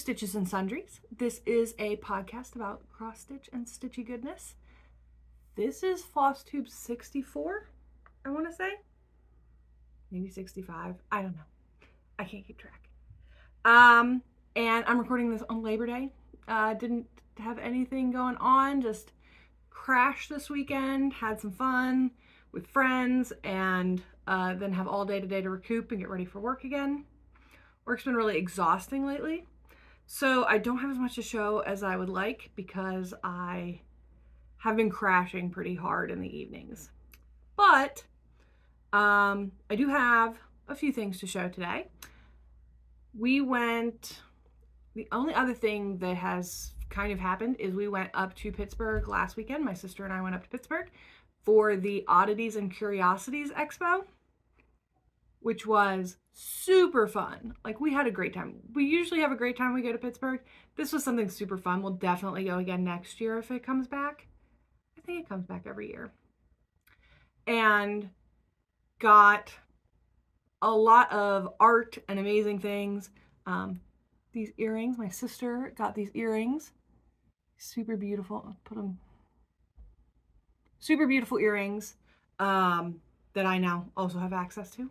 Stitches and Sundries. This is a podcast about cross stitch and stitchy goodness. This is Flosstube 64, I want to say. Maybe 65. I don't know. I can't keep track. And I'm recording this on Labor Day. Didn't have anything going on, just crashed this weekend, had some fun with friends, and then have all day today to recoup and get ready for work again. Work's been really exhausting lately, so I don't have as much to show as I would like because I have been crashing pretty hard in the evenings. But I do have a few things to show today. The only other thing that has kind of happened is we went up to Pittsburgh last weekend. My sister and I went up to Pittsburgh for the Oddities and Curiosities Expo, which was super fun. Like, we had a great time. We usually have a great time when we go to Pittsburgh. This was something super fun. We'll definitely go again next year if it comes back. I think it comes back every year. And got a lot of art and amazing things. These earrings, my sister got these earrings. Super beautiful. I'll put them. Super beautiful earrings that I now also have access to.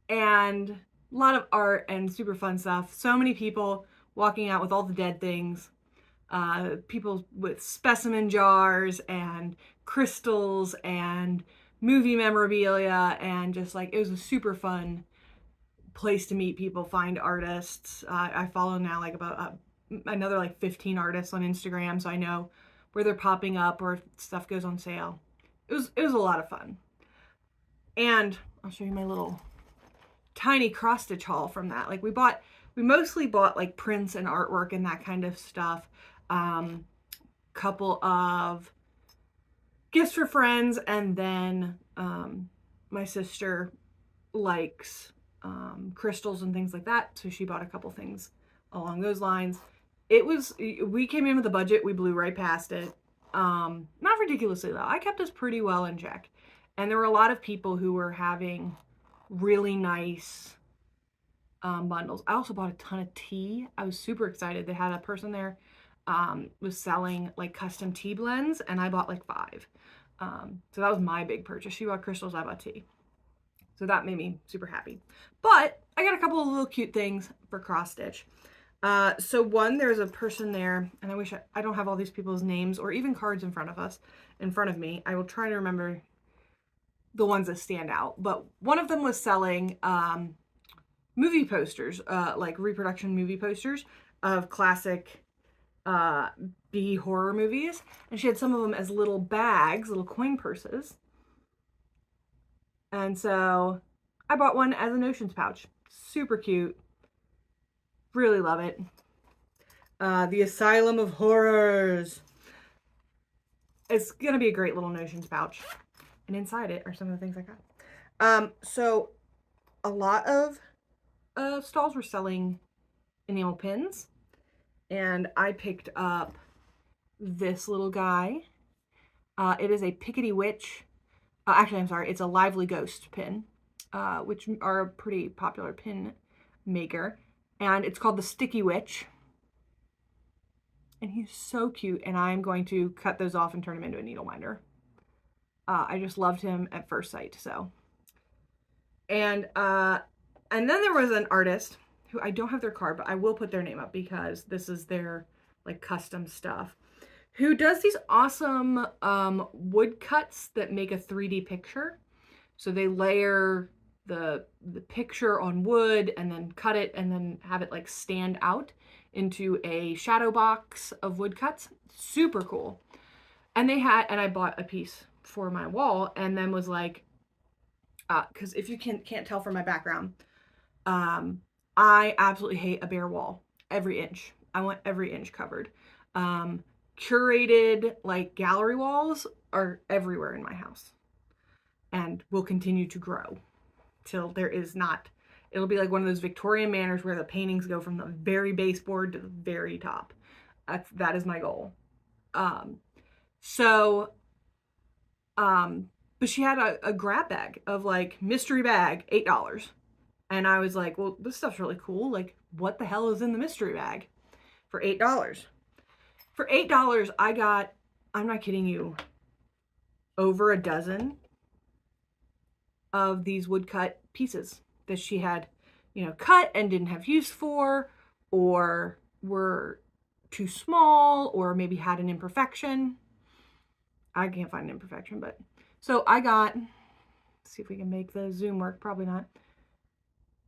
And a lot of art and super fun stuff. So many people walking out with all the dead things. People with specimen jars and crystals and movie memorabilia, and just like, it was a super fun place to meet people, find artists. I follow now like about another like 15 artists on Instagram, so I know where they're popping up or if stuff goes on sale. It was a lot of fun. And I'll show you my little tiny cross stitch haul from that. Like, we mostly bought like prints and artwork and that kind of stuff. Couple of gifts for friends, and then my sister likes crystals and things like that, so she bought a couple things along those lines. We came in with a budget, we blew right past it. Not ridiculously low. I kept us pretty well in check, and there were a lot of people who were having really nice bundles. I also bought a ton of tea. I was super excited. They had a person there was selling like custom tea blends, and I bought like 5. So that was my big purchase. She bought crystals, I bought tea. So that made me super happy. But I got a couple of little cute things for cross stitch. So one, there's a person there, and I wish I don't have all these people's names or even cards in front of me. I will try to remember the ones that stand out. But one of them was selling movie posters, like reproduction movie posters of classic B horror movies, and she had some of them as little bags, little coin purses. And so I bought one as a notions pouch. Super cute. Really love it. The Asylum of Horrors. It's gonna be a great little notions pouch, and inside it are some of the things I got. So a lot of stalls were selling enamel pins, and I picked up this little guy. It is a Pickety Witch. Actually, I'm sorry, it's a Lively Ghost pin, which are a pretty popular pin maker. And it's called the Sticky Witch. And he's so cute, and I'm going to cut those off and turn him into a needle minder. I just loved him at first sight, so. And then there was an artist who I don't have their card, but I will put their name up because this is their like custom stuff, who does these awesome wood cuts that make a 3D picture. So they layer the picture on wood and then cut it and then have it like stand out into a shadow box of wood cuts. Super cool. And I bought a piece for my wall, and then was like, because if you can't tell from my background, I absolutely hate a bare wall. Every inch. I want every inch covered. Curated like gallery walls are everywhere in my house, and will continue to grow till there is not. It'll be like one of those Victorian manors where the paintings go from the very baseboard to the very top. That is my goal. But she had a grab bag of like mystery bag, $8. And I was like, well, this stuff's really cool. Like, what the hell is in the mystery bag? for $8. For $8, I got, I'm not kidding you, over a dozen of these woodcut pieces that she had, you know, cut and didn't have use for, or were too small, or maybe had an imperfection. I can't find an imperfection, but so I got, let's see if we can make the zoom work, probably not.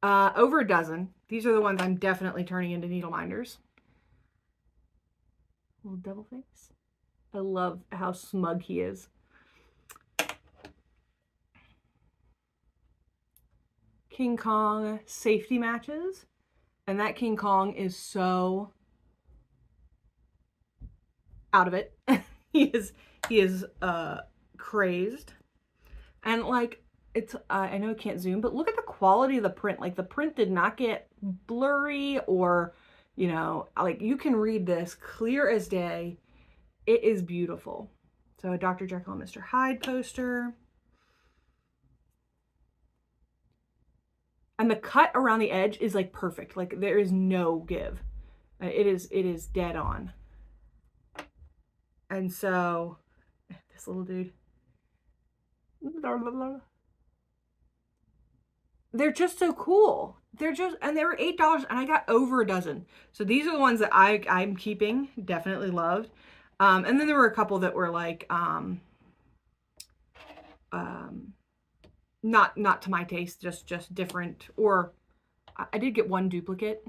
Over a dozen. These are the ones I'm definitely turning into needle minders. Little devil face. I love how smug he is. King Kong safety matches. And that King Kong is so out of it. he is crazed. And like, it's, I know I can't zoom, but look at the quality of the print. Like, the print did not get blurry or, you know, like, you can read this clear as day. It is beautiful. So a Dr. Jekyll and Mr. Hyde poster. And the cut around the edge is like perfect. Like, there is no give. It is dead on. And so this little dude, they're just so cool. They're just, and they were $8 and I got over a dozen. So these are the ones that I'm keeping, definitely loved. And then there were a couple that were like, not to my taste, just different, or I did get one duplicate.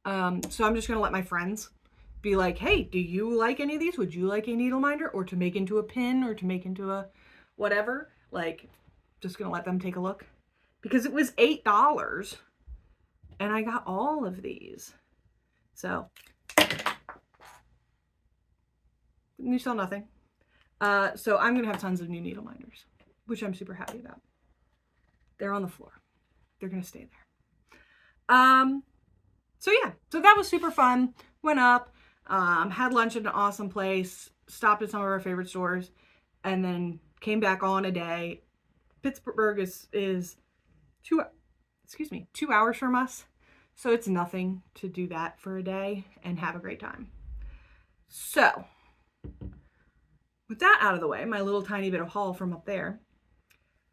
So I'm just going to let my friends be like, hey, do you like any of these? Would you like a needle minder, or to make into a pin, or to make into a whatever? Like, just going to let them take a look, because it was $8 and I got all of these. So you saw nothing. So I'm going to have tons of new needle minders, which I'm super happy about. They're on the floor. They're going to stay there. So yeah, so that was super fun. Went up, had lunch at an awesome place, stopped at some of our favorite stores, and then came back on a day. Pittsburgh is 2 hours from us. So it's nothing to do that for a day and have a great time. So with that out of the way, my little tiny bit of haul from up there,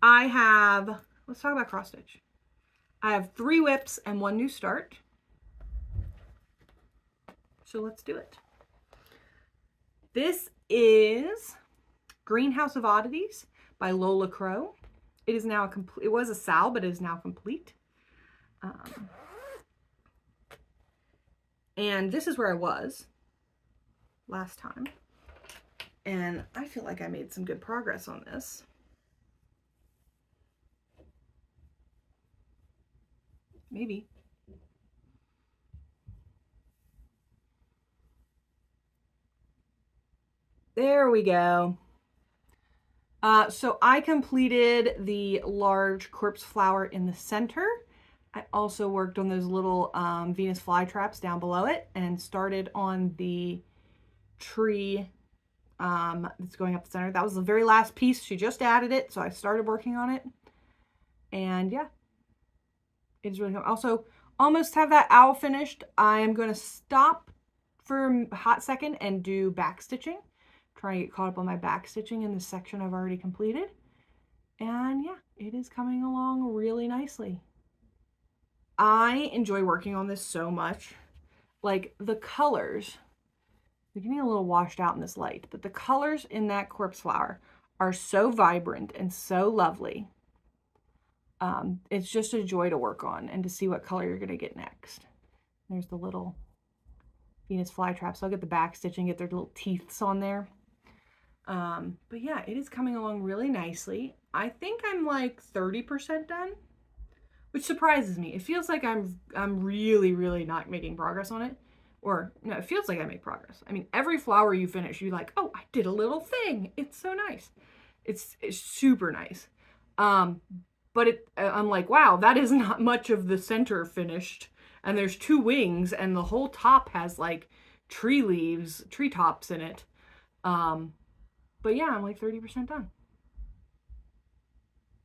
I have, let's talk about cross stitch. I have 3 whips and 1 new start. So let's do it. This is Greenhouse of Oddities by Lola Crow. It is now it was a sal, but it is now complete. And this is where I was last time. And I feel like I made some good progress on this. Maybe. There we go. So I completed the large corpse flower in the center. I also worked on those little Venus flytraps down below it, and started on the tree that's going up the center. That was the very last piece. She just added it, so I started working on it. And yeah, it's really cool. Also, almost have that owl finished. I'm going to stop for a hot second and do back stitching. Trying to get caught up on my back stitching in the section I've already completed. And yeah, it is coming along really nicely. I enjoy working on this so much. Like, the colors, they're getting a little washed out in this light, but the colors in that corpse flower are so vibrant and so lovely. It's just a joy to work on and to see what color you're going to get next. There's the little Venus flytraps. So I'll get the back stitching, get their little teeths on there. But yeah, it is coming along really nicely. I think I'm like 30% done, which surprises me. It feels like I'm really not making progress on it. Or no, it feels like I make progress. I mean, every flower you finish, you're like, oh, I did a little thing. It's so nice. It's super nice. But I'm like, wow, that is not much of the center finished. And there's 2 wings, and the whole top has like tree leaves, tree tops in it. But yeah, I'm like 30% done.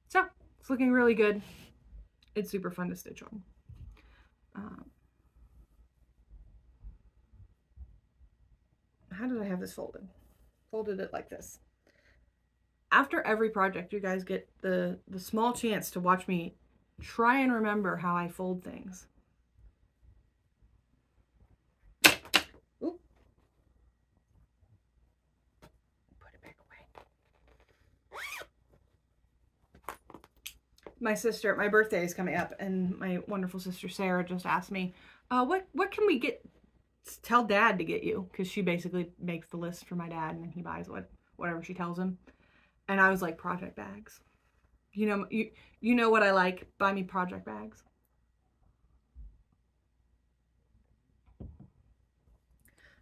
So it's looking really good. It's super fun to stitch on. did I have this folded? Folded it like this. After every project, you guys get the small chance to watch me try and remember how I fold things. Ooh. Put it back away. My sister, my birthday is coming up, and my wonderful sister Sarah just asked me, what can we get, tell Dad to get you? Because she basically makes the list for my dad, and then he buys whatever she tells him. And I was like, project bags. You know what I like? Buy me project bags.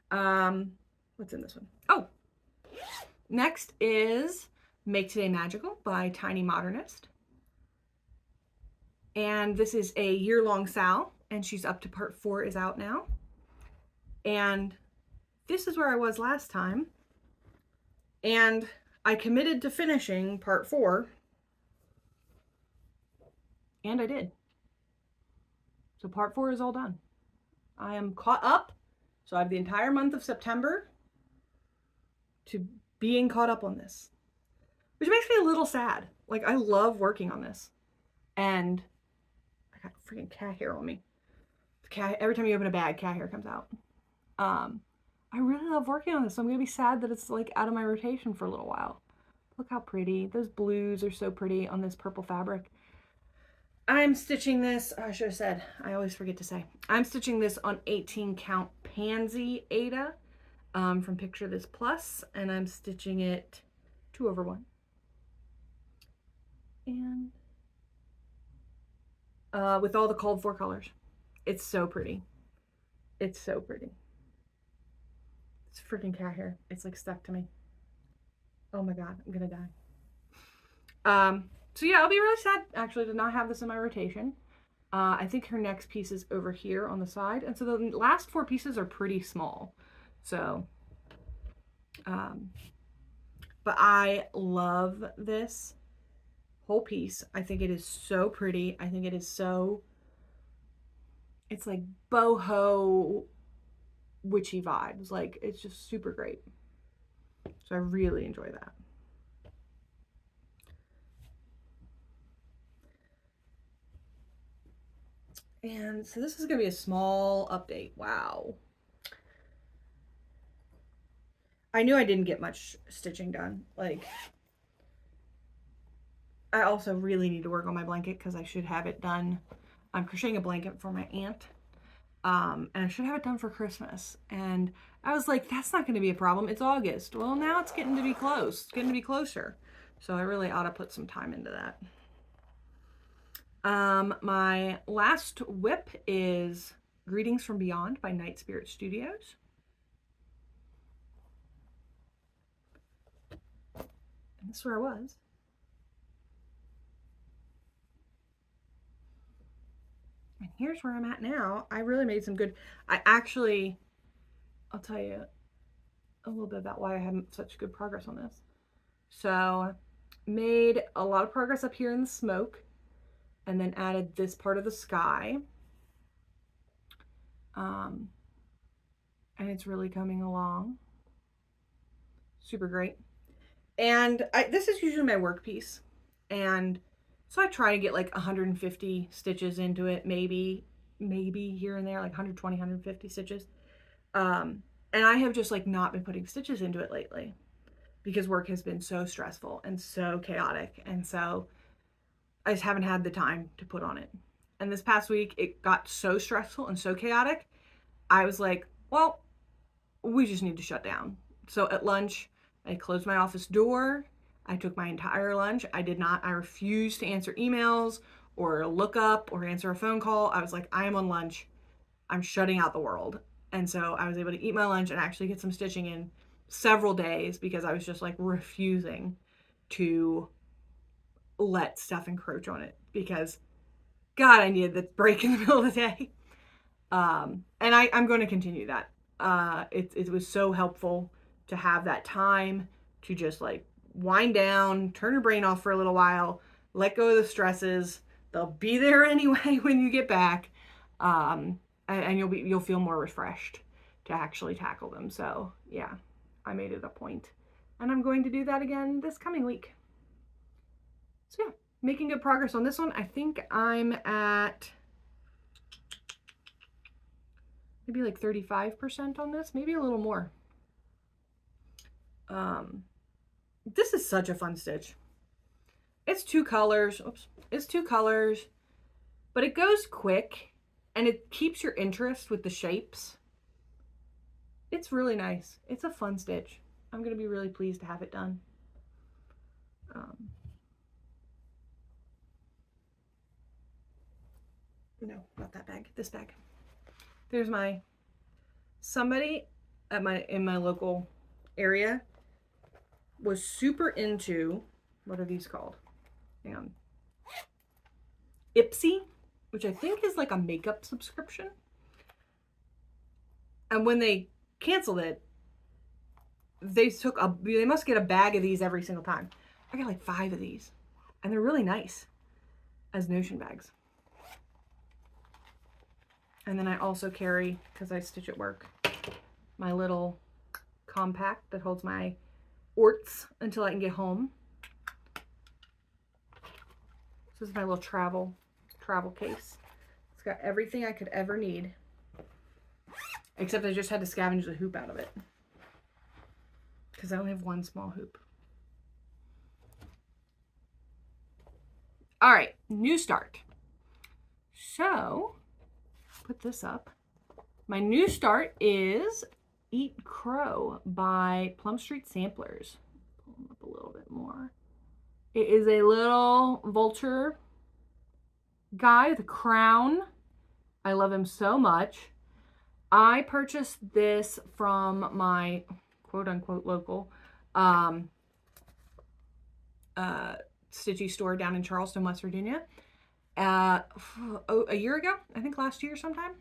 What's in this one? Oh, next is Make Today Magical by Tiny Modernist. And this is a year-long Sal, and she's up to part 4 is out now. And this is where I was last time. And I committed to finishing part 4. And I did. So part 4 is all done. I am caught up. So I have the entire month of September to being caught up on this. Which makes me a little sad. Like, I love working on this. And I got freaking cat hair on me. Every time you open a bag, cat hair comes out. I really love working on this, so I'm going to be sad that it's like out of my rotation for a little while. Look how pretty. Those blues are so pretty on this purple fabric. I'm stitching this, I should have said, I always forget to say. I'm stitching this on 18 count Pansey Aida from Picture This Plus, and I'm stitching it 2/1. And with all the called for colors. It's so pretty. It's so pretty. It's freaking cat hair. It's like stuck to me. Oh my god, I'm gonna die. So yeah, I'll be really sad actually to not have this in my rotation. I think her next piece is over here on the side, and so the last 4 pieces are pretty small. So, but I love this whole piece. I think it is so pretty. I think it is so, it's like boho witchy vibes. Like, it's just super great. So I really enjoy that. And so this is going to be a small update. Wow. I knew I didn't get much stitching done. Like, I also really need to work on my blanket because I should have it done. I'm crocheting a blanket for my aunt. And I should have it done for Christmas. And I was like, that's not going to be a problem. It's August. Well, now it's getting to be close. It's getting to be closer. So I really ought to put some time into that. My last whip is Greetings from Beyond by Night Spirit Studios. And this is where I was. And here's where I'm at now. I really made some good, I'll tell you a little bit about why I had such good progress on this. So, made a lot of progress up here in the smoke, and then added this part of the sky. And it's really coming along. Super great. And this is usually my work piece. And so I try to get like 150 stitches into it, maybe here and there, like 120, 150 stitches. And I have just like not been putting stitches into it lately because work has been so stressful and so chaotic. And so I just haven't had the time to put on it. And this past week, it got so stressful and so chaotic. I was like, well, we just need to shut down. So at lunch, I closed my office door. I took my entire lunch. I refused to answer emails or look up or answer a phone call. I was like, I am on lunch. I'm shutting out the world. And so I was able to eat my lunch and actually get some stitching in several days because I was just like refusing to let stuff encroach on it because God, I needed the break in the middle of the day. And I'm going to continue that. It was so helpful to have that time to just like wind down, turn your brain off for a little while, let go of the stresses. They'll be there anyway when you get back. And you'll feel more refreshed to actually tackle them. So yeah, I made it a point. And I'm going to do that again this coming week. So yeah, making good progress on this one. I think I'm at maybe like 35% on this, maybe a little more. This is such a fun stitch. It's 2 colors. Oops. It's 2 colors, but it goes quick and it keeps your interest with the shapes. It's really nice. It's a fun stitch. I'm going to be really pleased to have it done. No, not that bag. This bag. There's somebody at in my local area was super into, what are these called? Hang on. Ipsy, which I think is like a makeup subscription. And when they canceled it, they must get a bag of these every single time. I got like 5 of these, and they're really nice as notion bags. And then I also carry, because I stitch at work, my little compact that holds my orts until I can get home. This is my little travel case. It's got everything I could ever need, except I just had to scavenge the hoop out of it because I only have 1 small hoop. All right, new start. So put this up. My new start is Eat Crow by Plum Street Samplers. Pull them up a little bit more. It is a little vulture guy with a crown. I love him so much. I purchased this from my quote-unquote local stitchy store down in Charleston, West Virginia. A year ago, I think last year sometime.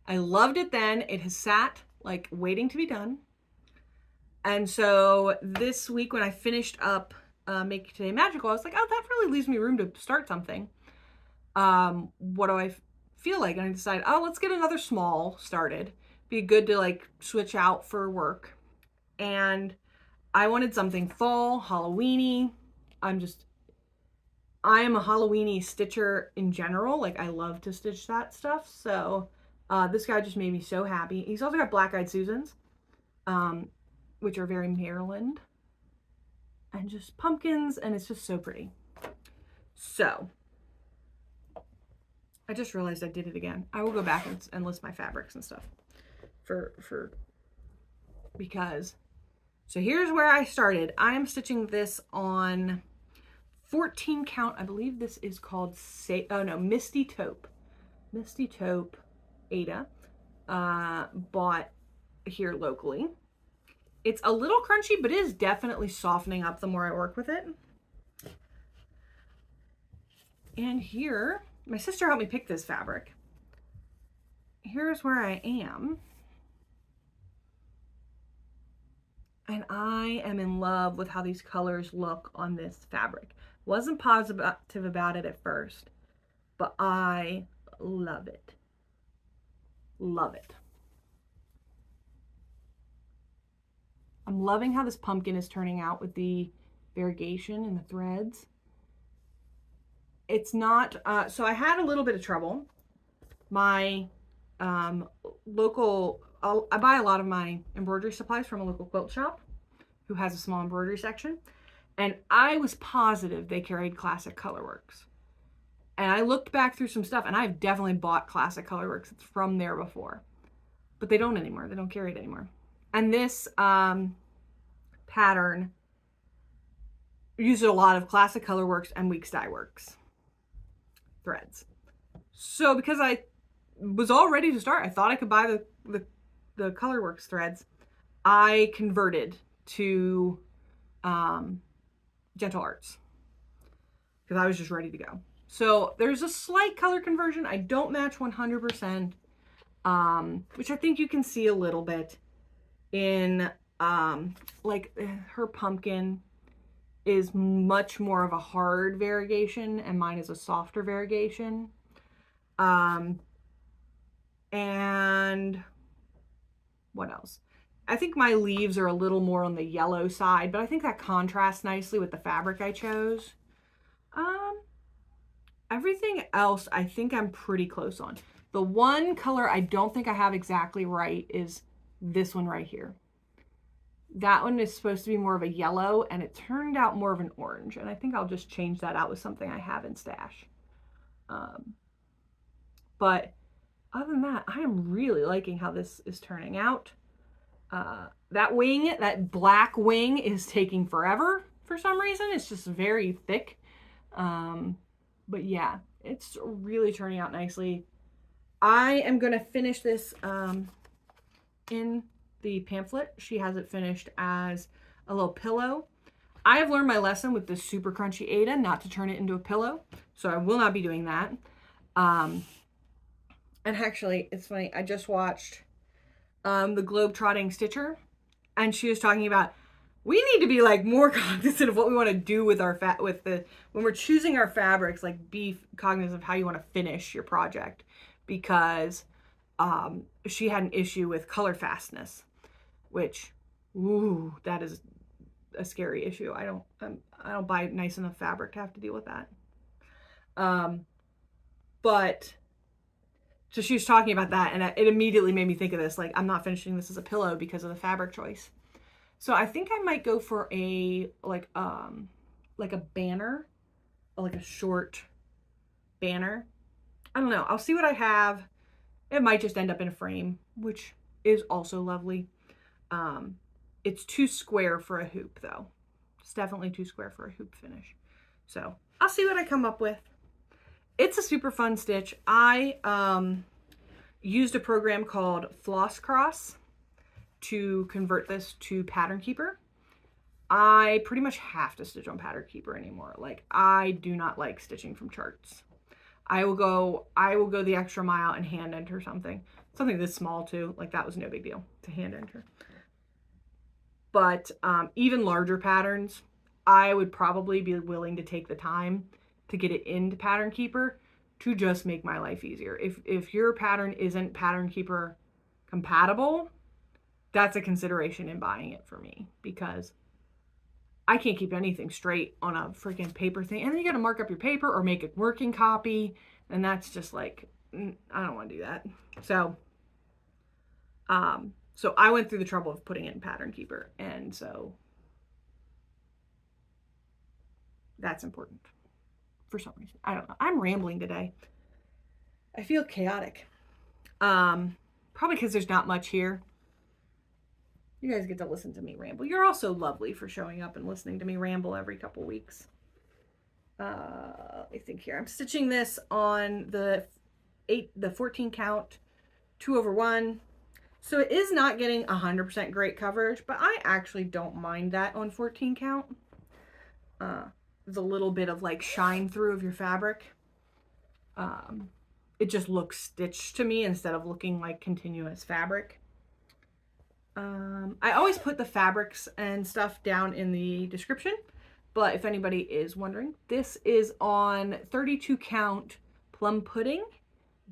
I loved it then. It has sat like waiting to be done. And so this week when I finished up Make Today Magical, I was like, oh, that really leaves me room to start something. What do I feel like? And I decided, oh, let's get another small started. Be good to like switch out for work. And I wanted something fall, Halloween-y. I am a Halloween-y stitcher in general. Like I love to stitch that stuff. So this guy just made me so happy. He's also got Black-Eyed Susans, which are very Maryland. And just pumpkins, and it's just so pretty. So I just realized I did it again. I will go back and list my fabrics and stuff because, so here's where I started. I am stitching this on 14 count. I believe this is called Misty Taupe. Misty Taupe Aida, bought here locally. It's a little crunchy, but it is definitely softening up the more I work with it. And here, my sister helped me pick this fabric. Here's where I am. And I am in love with how these colors look on this fabric. Wasn't positive about it at first, but I love it. Love it. I'm loving how this pumpkin is turning out with the variegation and the threads. It's not, so I had a little bit of trouble. My local, I buy a lot of my embroidery supplies from a local quilt shop who has a small embroidery section. And I was positive they carried Classic Colorworks. And I looked back through some stuff and I've definitely bought Classic Colorworks from there before. But they don't anymore. They don't carry it anymore. And this pattern uses a lot of Classic Colorworks and Weeks Dye Works threads. So because I was all ready to start, I thought I could buy the Colorworks threads. I converted to Gentle Arts because I was just ready to go. So there's a slight color conversion. I don't match 100%, which I think you can see a little bit in like her pumpkin is much more of a hard variegation and mine is a softer variegation. And what else? I think my leaves are a little more on the yellow side, but I think that contrasts nicely with the fabric I chose. Everything else I think I'm pretty close on. The one color I don't think I have exactly right is this one right here. That one is supposed to be more of a yellow, and it turned out more of an orange, and I think I'll just change that out with something I have in stash. But other than that, I am really liking how this is turning out. That wing, that black wing, is taking forever for some reason. It's just very thick. But yeah, it's really turning out nicely. I am going to finish this in the pamphlet. She has it finished as a little pillow. I have learned my lesson with this super crunchy Aida not to turn it into a pillow, so I will not be doing that. And actually, it's funny, I just watched the Globetrotting Stitcher, and she was talking about we need to be like more cognizant of what we want to do with our when we're choosing our fabrics, like be cognizant of how you want to finish your project, because she had an issue with color fastness, which, ooh, that is a scary issue. I don't buy nice enough fabric to have to deal with that. But so she was talking about that, and it immediately made me think of this. Like, I'm not finishing this as a pillow because of the fabric choice. So I think I might go for a like a banner, like a short banner. I don't know. I'll see what I have. It might just end up in a frame, which is also lovely. It's too square for a hoop, though. It's definitely too square for a hoop finish. So I'll see what I come up with. It's a super fun stitch. I used a program called Flosscross to convert this to Pattern Keeper. I pretty much have to stitch on Pattern Keeper anymore. Like, I do not like stitching from charts. I will go the extra mile and hand enter something this small too. Like, that was no big deal to hand enter. But even larger patterns, I would probably be willing to take the time to get it into Pattern Keeper to just make my life easier. If your pattern isn't Pattern Keeper compatible, that's a consideration in buying it for me, because I can't keep anything straight on a freaking paper thing. And then you got to mark up your paper or make a working copy. And that's just like, I don't want to do that. So I went through the trouble of putting it in Pattern Keeper. And so that's important for some reason. I don't know. I'm rambling today. I feel chaotic. Probably because there's not much here. You guys get to listen to me ramble. You're also lovely for showing up and listening to me ramble every couple weeks. Let me think here. I'm stitching this on the 14 count 2/1. So it is not getting 100% great coverage, but I actually don't mind that on 14 count. The little bit of like shine through of your fabric. It just looks stitched to me instead of looking like continuous fabric. I always put the fabrics and stuff down in the description, but if anybody is wondering, this is on 32 count Plum Pudding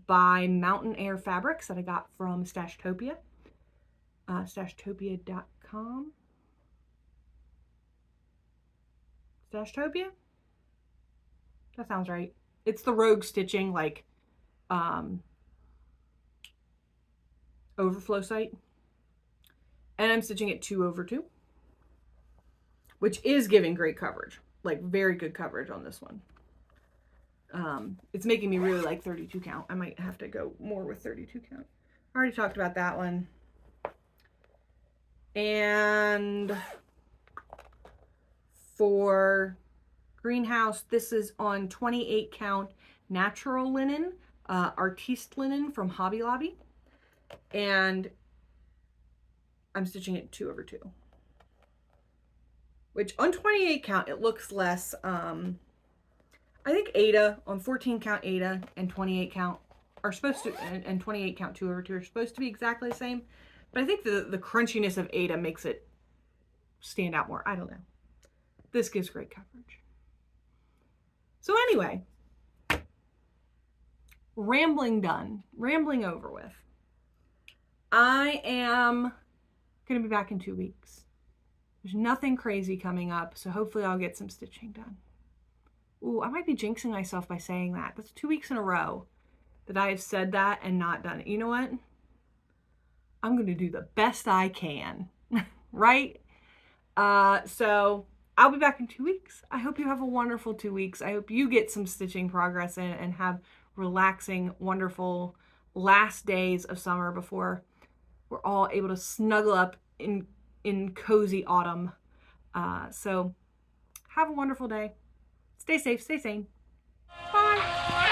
by Mountain Aire Fabrics that I got from Stashtopia. Stashtopia.com. Stashtopia? That sounds right. It's the rogue stitching, like, overflow site. And I'm stitching it 2/2, which is giving great coverage, like very good coverage on this one. It's making me really like 32 count. I might have to go more with 32 count. I already talked about that one. And for greenhouse, this is on 28 count natural linen, artiste linen from Hobby Lobby. And I'm stitching it 2/2, which on 28 count, it looks less, I think Aida, on 14 count Aida and 28 count are supposed to, and 28 count 2/2 are supposed to be exactly the same. But I think the crunchiness of Aida makes it stand out more. I don't know. This gives great coverage. So anyway, rambling done, rambling over with. I am going to be back in 2 weeks. There's nothing crazy coming up, so hopefully I'll get some stitching done. Ooh, I might be jinxing myself by saying that. That's 2 weeks in a row that I have said that and not done it. You know what? I'm going to do the best I can, right? So I'll be back in 2 weeks. I hope you have a wonderful 2 weeks. I hope you get some stitching progress in and have relaxing, wonderful last days of summer before we're all able to snuggle up in cozy autumn. So have a wonderful day. Stay safe, stay sane. Bye.